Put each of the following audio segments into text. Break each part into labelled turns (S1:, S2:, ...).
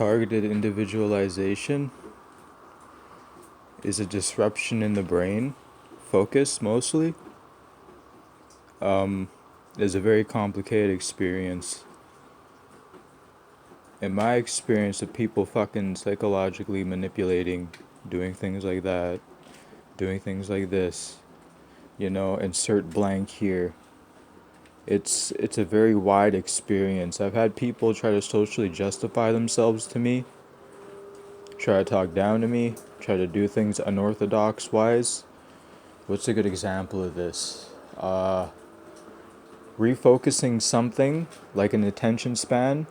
S1: targeted individualization is a disruption in the brain, focus mostly, is a very complicated experience. In my experience of people fucking psychologically manipulating, doing things like that, doing things like this, insert blank here. It's a very wide experience. I've had people try to socially justify themselves to me, try to talk down to me, try to do things unorthodox wise. What's a good example of this? Refocusing something like an attention span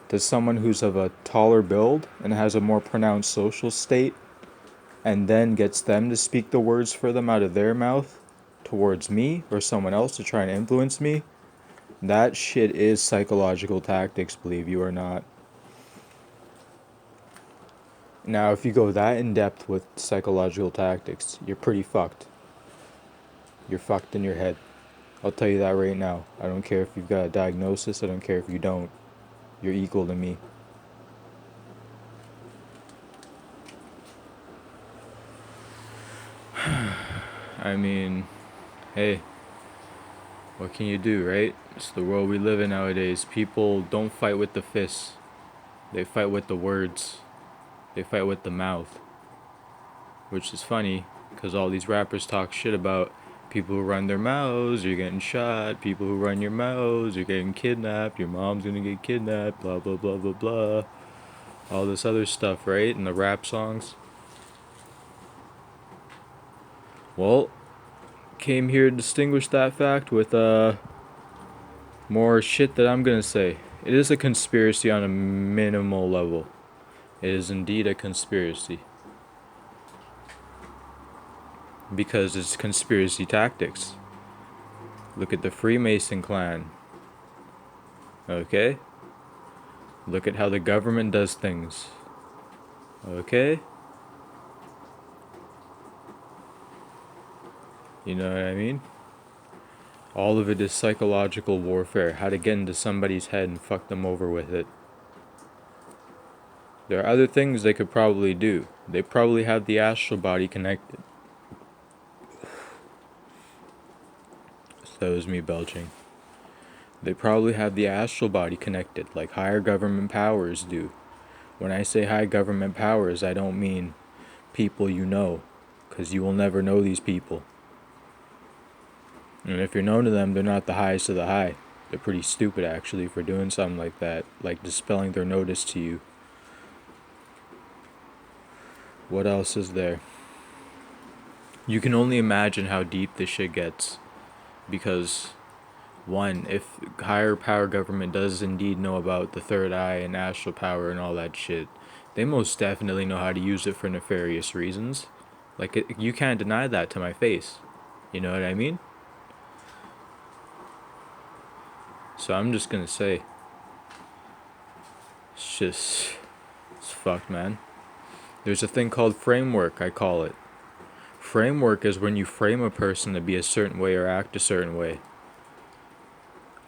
S1: to someone who's of a taller build and has a more pronounced social state, and then gets them to speak the words for them out of their mouth towards me or someone else to try and influence me. That shit is psychological tactics, believe you or not. Now, if you go that in depth with psychological tactics, you're pretty fucked. You're fucked in your head. I'll tell you that right now. I don't care if you've got a diagnosis, I don't care if you don't. You're equal to me. I mean, hey, what can you do, right? It's the world we live in nowadays. People don't fight with the fists. They fight with the words. They fight with the mouth. Which is funny, because all these rappers talk shit about people who run their mouths, you're getting shot. People who run your mouths, you're getting kidnapped. Your mom's gonna get kidnapped, blah, blah, blah, blah, blah. All this other stuff, right? In the rap songs. Well, came here to distinguish that fact with more shit that I'm gonna say. It is a conspiracy on a minimal level. It is indeed a conspiracy. Because it's conspiracy tactics. Look at the Freemason clan. Okay? Look at how the government does things. Okay? You know what I mean? All of it is psychological warfare. How to get into somebody's head and fuck them over with it. There are other things they could probably do. They probably have the astral body connected. So that was me belching. They probably have the astral body connected, like higher government powers do. When I say high government powers, I don't mean people you know, because you will never know these people. And if you're known to them, they're not the highest of the high. They're pretty stupid, actually, for doing something like that, like dispelling their notice to you. What else is there? You can only imagine how deep this shit gets. Because, one, if higher power government does indeed know about the third eye and astral power and all that shit, they most definitely know how to use it for nefarious reasons. Like, you can't deny that to my face. You know what I mean? So I'm just gonna say, it's fucked, man. There's a thing called framework, I call it. Framework is when you frame a person to be a certain way or act a certain way.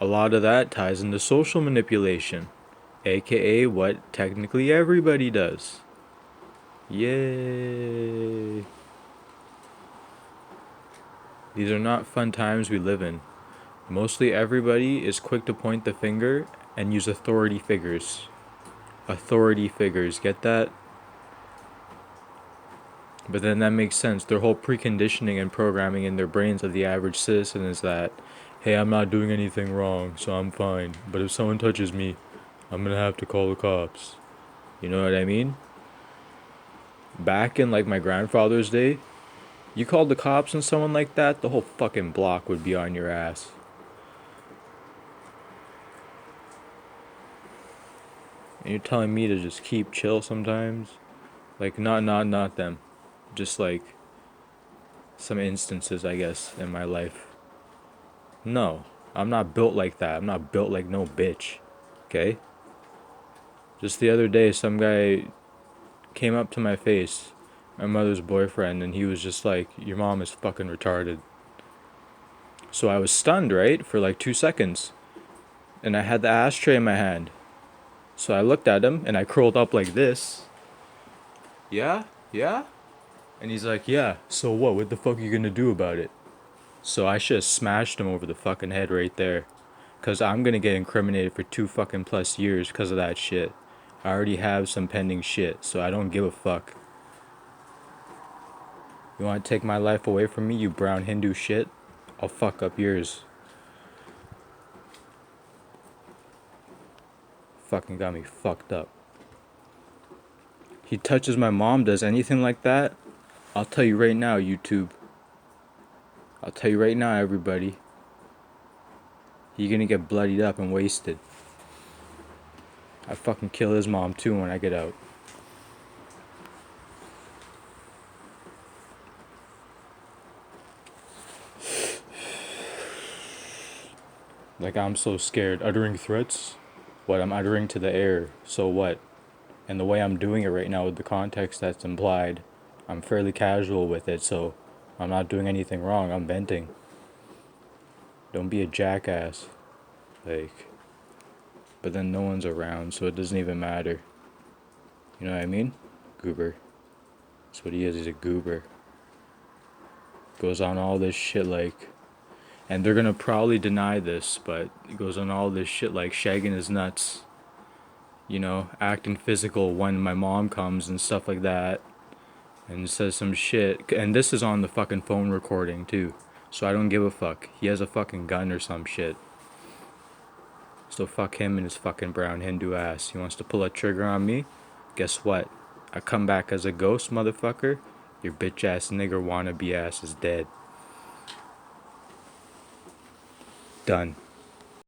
S1: A lot of that ties into social manipulation, aka what technically everybody does. Yay! These are not fun times we live in. Mostly everybody is quick to point the finger and use authority figures. Authority figures, get that? But then that makes sense. Their whole preconditioning and programming in their brains of the average citizen is that, hey, I'm not doing anything wrong, so I'm fine. But if someone touches me, I'm gonna have to call the cops. You know what I mean? Back in like my grandfather's day, you called the cops on someone like that, the whole fucking block would be on your ass. And you're telling me to just keep chill sometimes? Like, not them. Just like some instances, I guess, in my life. No, I'm not built like that. I'm not built like no bitch. Okay? Just the other day, some guy came up to my face, my mother's boyfriend, and he was just like, your mom is fucking retarded. So I was stunned, right? For like 2 seconds. And I had the ashtray in my hand. So I looked at him and I curled up like this. Yeah? Yeah? And he's like, yeah, so what? What the fuck are you gonna do about it? So I should have smashed him over the fucking head right there. Cause I'm gonna get incriminated for 2 fucking plus years because of that shit. I already have some pending shit, so I don't give a fuck. You wanna take my life away from me, you brown Hindu shit? I'll fuck up yours. Fucking got me fucked up. He touches my mom, does anything like that? I'll tell you right now, YouTube. I'll tell you right now, everybody. You're gonna get bloodied up and wasted. I fucking kill his mom too when I get out. Like, I'm so scared. Uttering threats? What I'm uttering to the air, so what? And the way I'm doing it right now with the context that's implied, I'm fairly casual with it, so I'm not doing anything wrong. I'm venting. Don't be a jackass. Like, but then no one's around, so it doesn't even matter. You know what I mean? Goober. That's what he is. He's a goober. Goes on all this shit like, and they're gonna probably deny this, but he goes on all this shit like shagging his nuts. You know, acting physical when my mom comes and stuff like that. And says some shit. And this is on the fucking phone recording too. So I don't give a fuck. He has a fucking gun or some shit. So fuck him and his fucking brown Hindu ass. He wants to pull a trigger on me? Guess what? I come back as a ghost, motherfucker. Your bitch ass nigger wannabe ass is dead. Done.